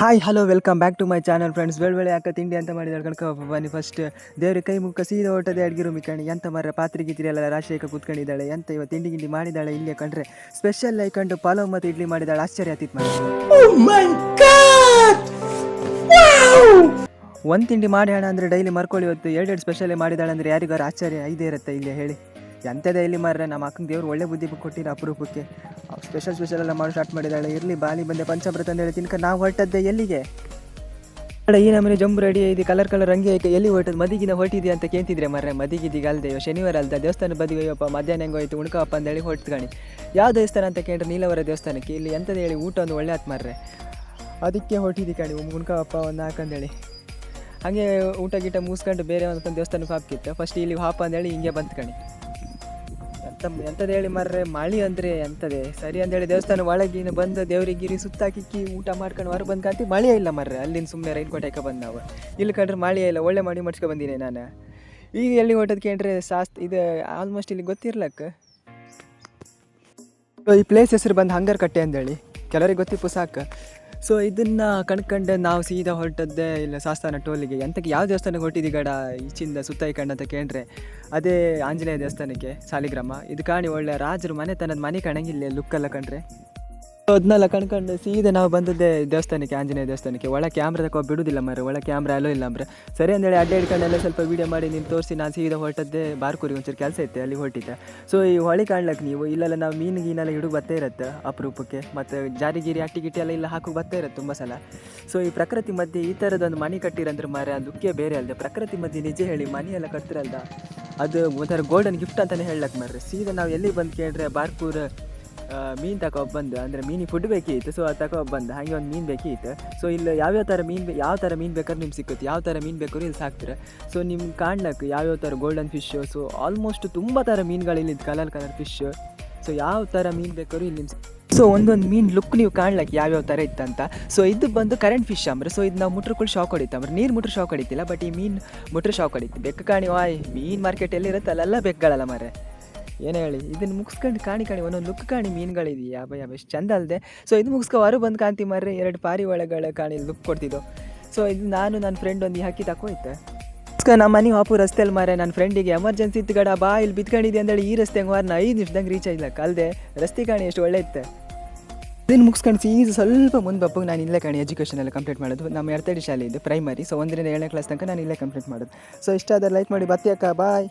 Hi hello welcome back to my channel friends. ಬೆಳೆ ಅಕ್ಕ ತಿಂಡಿ ಅಂತ ಮಾಡಿದಾಳೆ ಕಣ್ಕಪ್ಪ ಬನ್ನಿ. ಫಸ್ಟ್ ದೇವ್ರ ಕೈ ಮುಖ ಸೀದಾ ಹೊಟ್ಟದೆ ಅಡ್ಗಿರು ಮಿಕ್ಕಣಿ ಎಂತ ಮರ ಪಾತ್ರೆ ಗಿತ್ರಿ ಎಲ್ಲ ರಾಶಿಕ ಕೂತ್ಕೊಂಡಿದ್ದಾಳೆ. ಎಂತ ಇವತ್ತು ತಿಂಡಿ ಗಿಂಡಿ ಮಾಡಿದ್ದಾಳೆ ಇಲ್ಲೇ ಕಂಡ್ರೆ ಸ್ಪೆಷಲ್ ಐಕಂಡು ಪಲಾವ್ ಮತ್ತು ಇಡ್ಲಿ ಮಾಡಿದಾಳೆ. ಆಶ್ಚರ್ಯ ಆತಿತ್ತು ಮಾಡಿ. ಒಂದು ತಿಂಡಿ ಮಾಡಿ ಹಣ ಅಂದರೆ ಡೈಲಿ ಮರ್ಕೊಳ್ಳಿ. ಇವತ್ತು ಎರಡೆರಡು ಸ್ಪೆಷಲ್ಲೇ ಮಾಡಿದಾಳೆ ಅಂದರೆ ಯಾರಿಗಾರು ಆಶ್ಚರ್ಯ ಇದೇ ಇರುತ್ತೆ ಇಲ್ಲೇ ಹೇಳಿ. ಎಂಥದೇ ಇಲ್ಲಿ ಮಾರ್ರೆ, ನಮ್ಮ ಅಕ್ಕನ ದೇವ್ರು ಒಳ್ಳೆ ಬುದ್ಧಿ ಕೊಟ್ಟಿರೋ ಅಪರೂಪಕ್ಕೆ ಸ್ಪೆಷಲ್ ಎಲ್ಲ ಮಾಡಿ ಸ್ಟಾರ್ಟ್ ಮಾಡಿದ್ದಾಳೆ. ಇರಲಿ ಬಾಲಿ ಬಂದೆ ಪಂಚಾಮೃತ ಅಂತೇಳಿ ತಿನ್ಕ ನಾವು ಹೊರಟದ್ದೆ ಎಲ್ಲಿಗೆ. ಈ ನಮ್ಮನೆ ಜಂಬು ರೆಡಿ ಇದೆ, ಕಲರ್ ಅಂಗಿ ಐತೆ. ಎಲ್ಲಿ ಹೊರಟದ್ದು ಮದಿಗಿನ ಹೊರಟಿದ್ಯಾ ಅಂತ ಕೇಳ್ತಿದ್ರೆ ಮರ್ರೆ. ಮದಿಗಿದ್ದೀಗ ಅಲ್ದೆ ಶನಿವಾರ ಅಲ್ದ ದೇವಸ್ಥಾನ ಬದಿಗೆ ಅಯ್ಯಪ್ಪ ಮಧ್ಯಾಹ್ನ ಹೆಂಗೋ ಆಯ್ತು ಉಣ್ಕಪ್ಪ ಅಂತೇಳಿ ಹೊರಟ್ಗಾಣಿ. ಯಾವ ದೇವಸ್ಥಾನ ಅಂತ ಕೇಳ್ರೆ ನೀಲವರ ದೇವಸ್ಥಾನಕ್ಕೆ. ಇಲ್ಲಿ ಎಂಥದ್ದು ಹೇಳಿ ಊಟ ಒಂದು ಒಳ್ಳೆ ಆತ್ ಮರ್ರೆ, ಅದಕ್ಕೆ ಹೊರಟಿದ್ದಿ ಕಾಣಿ ಉಣ್ಕಪ್ಪ ಒಂದು ಹಾಕಂದೇಳಿ. ಹಾಗೆ ಊಟ ಗೀಟ ಮುಗಿಸ್ಕೊಂಡು ಬೇರೆ ಒಂದು ದೇವಸ್ಥಾನಕ್ಕೆ ಹಾಕಿತ್ತು. ಫಸ್ಟ್ ಇಲ್ಲಿ ಹಾಪ ಅಂದೇಳಿ ಹಿಂಗೆ ಬಂತು ಕಣಿ. ಎಂಥದ್ದು ಹೇಳಿ ಮರ್ರೆ, ಮಳೆ ಅಂದರೆ ಎಂಥದೇ ಸರಿ ಅಂದೇಳಿ ದೇವಸ್ಥಾನ ಒಳಗಿನ ಬಂದು ದೇವ್ರಿಗಿರಿ ಸುತ್ತಾಕಿಕ್ಕಿ ಊಟ ಮಾಡ್ಕೊಂಡು ಹೊರ ಬಂದು ಕಾಂತಿ ಮಳೆ ಇಲ್ಲ ಮರ್ರೆ. ಅಲ್ಲಿಂದ ಸುಮ್ಮನೆ ರೈನ್ ಕೋಟ್ ಹಾಕ ಬಂದು ನಾವು ಇಲ್ಲಿ ಕಂಡ್ರೆ ಮಳೆ ಇಲ್ಲ. ಒಳ್ಳೆ ಮಾಡಿ ಮಡ್ಸ್ಕೊ ಬಂದೀನಿ ನಾನು. ಈಗ ಎಲ್ಲಿ ಹೊಟ್ಟದ್ ಕೇಳ್ರೆ ಇದು ಆಲ್ಮೋಸ್ಟ್ ಇಲ್ಲಿ ಗೊತ್ತಿರ್ಲಕ್ಕ. ಈ ಪ್ಲೇಸ್ ಹೆಸರು ಬಂದು ಹಂಗರ್ ಕಟ್ಟೆ ಅಂದೇಳಿ ಕೆಲವರಿಗೆ ಗೊತ್ತಿಪ್ಪು ಸಾಕು. ಸೊ ಇದನ್ನು ಕಣ್ಕಂಡು ನಾವು ಸೀದಾ ಹೊರಟದ್ದೇ ಇಲ್ಲ ಶಾಸ್ತಾನ ಟೋಲಿಗೆ. ಎಂತಕ್ಕೆ ಯಾವ ದೇವಸ್ಥಾನಕ್ಕೆ ಹೊರಟಿದ್ದಿ ಗಡ ಈಚಿಂದ ಸುತ್ತಾಯ್ಕಂಡು ಅಂತ ಕೇಳ್ರೆ ಅದೇ ಆಂಜನೇಯ ದೇವಸ್ಥಾನಕ್ಕೆ ಸಾಲಿಗ್ರಾಮ. ಇದು ಕಾಣಿ ಒಳ್ಳೆ ರಾಜರು ಮನೆತನದ ಮನೆ ಕಾಣಂಗಿಲ್ಲ ಲುಕ್ಕೆಲ್ಲ ಕಂಡ್ರೆ. ಅದನ್ನೆಲ್ಲ ಕಣ್ಕೊಂಡು ಸೀದಾ ನಾವು ಬಂದದ್ದೇ ದೇವಸ್ಥಾನಕ್ಕೆ, ಆಂಜನೇಯ ದೇವಸ್ಥಾನಕ್ಕೆ. ಒಳ ಕ್ಯಾಮ್ರಾ ತಗೋ ಬಿಡುವುದಿಲ್ಲ ಮರ, ಒಳ ಕ್ಯಾಮ್ರಾ ಅಲ್ಲೋ ಇಲ್ಲ ಅಂದ್ರೆ ಸರಿ ಅಂದೇಳಿ ಅಡ್ಡ ಹಿಡ್ಕೊಂಡೆಲ್ಲ ಸ್ವಲ್ಪ ವೀಡಿಯೋ ಮಾಡಿ ನೀನು ತೋರಿಸಿ ನಾನು ಸೀದಾ ಹೊರಟದ್ದೇ ಬಾರ್ಕೂರಿಗೆ ಒಂಚೂರು ಕೆಲಸ ಇತ್ತು ಅಲ್ಲಿ ಹೊರಟಿದ್ದೆ. ಸೊ ಈ ಹೊಳೆ ಕಾಣ್ಲಕ್ಕೆ ನೀವು ಇಲ್ಲೆಲ್ಲ ನಾವು ಮೀನು ಗೀನೆಲ್ಲ ಹಿಡಿದು ಬತ್ತೇ ಇರುತ್ತೆ ಅಪರೂಪಕ್ಕೆ. ಮತ್ತು ಜಾರಿಗಿರಿ ಅಟ್ಟಿ ಗಿಟ್ಟಿ ಎಲ್ಲ ಇಲ್ಲ ಹಾಕಿ ಬತ್ತೇ ಇರುತ್ತೆ ತುಂಬ ಸಲ. ಸೊ ಈ ಪ್ರಕೃತಿ ಮಧ್ಯೆ ಈ ಥರದೊಂದು ಮನೆ ಕಟ್ಟಿರಂದ್ರೆ ಮರ ಅದಕ್ಕೆ ಬೇರೆ ಅಲ್ಲದೆ. ಪ್ರಕೃತಿ ಮಧ್ಯೆ ನಿಜ ಹೇಳಿ ಮನೆ ಎಲ್ಲ ಕಟ್ತಿರಲ್ದ ಅದು ಒಂಥರ ಗೋಲ್ಡನ್ ಗಿಫ್ಟ್ ಅಂತಲೇ ಹೇಳಕ್ಕೆ ಮರ್ರೆ. ಸೀದಾ ನಾವು ಎಲ್ಲಿ ಬಂದು ಕೇಳ್ರೆ ಬಾರ್ಕೂರ್ ಮೀನು ತಗೊಬಂದು ಅಂದರೆ ಮೀನಿಗೆ ಫುಡ್ ಬೇಕಿತ್ತು. ಸೊ ಅದು ತಗೊಬಂದು ಹಾಗೆ ಒಂದು ಮೀನು ಬೇಕಿತ್ತು. ಸೊ ಇಲ್ಲಿ ಯಾವ್ಯಾವ ಥರ ಮೀನು ಯಾವ ಥರ ಮೀನು ಬೇಕಾದ್ರೆ ನಿಮ್ಗೆ ಸಿಕ್ಕುತ್ತೆ, ಯಾವ ಥರ ಮೀನು ಬೇಕಾದ್ರೂ ಇಲ್ಲಿ ಸಾಕ್ತಾರೆ. ಸೊ ನಿಮ್ಗೆ ಕಾಣ್ಲಕ್ಕೆ ಯಾವ್ಯಾವ ಥರ ಗೋಲ್ಡನ್ ಫಿಶ್ಶು, ಸೊ ಆಲ್ಮೋಸ್ಟ್ ತುಂಬ ಥರ ಮೀನುಗಳು ಇಲ್ಲಿ ಕಲರ್ ಫಿಶ್. ಸೊ ಯಾವ ಥರ ಮೀನು ಬೇಕಾದ್ರೂ ಇಲ್ಲಿ ಸೊ ಒಂದೊಂದು ಮೀನು ಲುಕ್ ನೀವು ಕಾಣ್ಲಕ್ಕೆ ಯಾವ್ಯಾವ ಥರ ಇತ್ತಂತ. ಸೊ ಇದು ಬಂದು ಕರೆಂಟ್ ಫಿಶ್ ಅಂಬ್ರೆ. ಸೊ ಇದು ನಾವು ಮುಟ್ರಗಳು ಶಾಕ್ ಹೊಡಿತಂಬ್ರೆ. ನೀರು ಮುಟ್ರೆ ಶಾಕ್ ಹೊಡಿತಿಲ್ಲ, ಬಟ್ ಈ ಮೀನು ಮುಟ್ರೆ ಶಾಕ್ ಹೊಡಿತು. ಬೆಕ್ಕು ಕಾಣಿ ವಾಯ್ ಮೀನು ಮಾರ್ಕೆಟ್ ಎಲ್ಲಿರುತ್ತೆ ಅಲ್ಲೆಲ್ಲ ಬೆಕ್ಕುಗಳಲ್ಲ ಮರೆ. ಏನು ಹೇಳಿ ಇದನ್ನು ಮುಗಿಸ್ಕೊಂಡು ಕಾಣಿ ಒಂದೊಂದು ಲುಕ್ ಕಾಣಿ ಮೀನುಗಳಿದೆಯಾ ಭಯ ಎಷ್ಟು ಚಂದ ಅಲ್ಲದೆ. ಸೊ ಇದು ಮುಗಿಸ್ಕೊ ಹೊರ ಬಂದು ಕಾಣ್ತಿ ಮರ್ರೆ. 2 ಪಾರಿ ಒಳಗಳ ಕಾಣಿ ಲುಕ್ ಕೊಡ್ತಿದ್ದು. ಸೊ ಇದು ನಾನು ನನ್ನ ಫ್ರೆಂಡ್ ಒಂದು ಹಾಕಿ ತಕೋಯ್ತೆ ನಮ್ಮ ಮನೆ ಹಾಪು ರಸ್ತೆಯಲ್ಲಿ ಮಾರೆ. ನನ್ನ ಫ್ರೆಂಡಿಗೆ ಎಮರ್ಜೆನ್ಸಿ ಇತ್ತು ಗಡ ಬಾ ಇಲ್ಲಿ ಬಿದ್ಕೊಂಡಿದ್ದೆ ಅಂದೇಳಿ ಈ ರಸ್ತೆಗೆ ಮಾರನ್ನ 5 ನಿಮಿಷದಂಗೆ ರೀಚ್ ಆಗಿಲ್ಲಕ್ಕ. ಅಲ್ಲದೆ ರಸ್ತೆ ಕಾಣಿ ಎಷ್ಟು ಒಳ್ಳೆ ಇತ್ತು. ಇದನ್ನು ಮುಗಿಸ್ಕೊಂಡು ಸೀಸು ಸ್ವಲ್ಪ ಮುಂದೆ ಬಪ್ಪಗೆ ನಾನು ಇಲ್ಲೇ ಕಾಣಿ ಎಜುಕೇಷನ್ ಎಲ್ಲ ಕಂಪ್ಲೀಟ್ ಮಾಡೋದು. ನಮ್ಮ ಎರ್ತಡಿ ಶಾಲೆ ಇದು ಪ್ರೈಮರಿ. ಸೊ 1ರಿಂದ 7ನೇ ಕ್ಲಾಸ್ ತನಕ ನಾನು ಇಲ್ಲೇ ಕಂಪ್ಲೀಟ್ ಮಾಡೋದು. ಸೊ ಇಷ್ಟ ಆದರೆ ಲೈಕ್ ಮಾಡಿ ಬತ್ತಿ ಅಕ್ಕ ಬಾಯ್.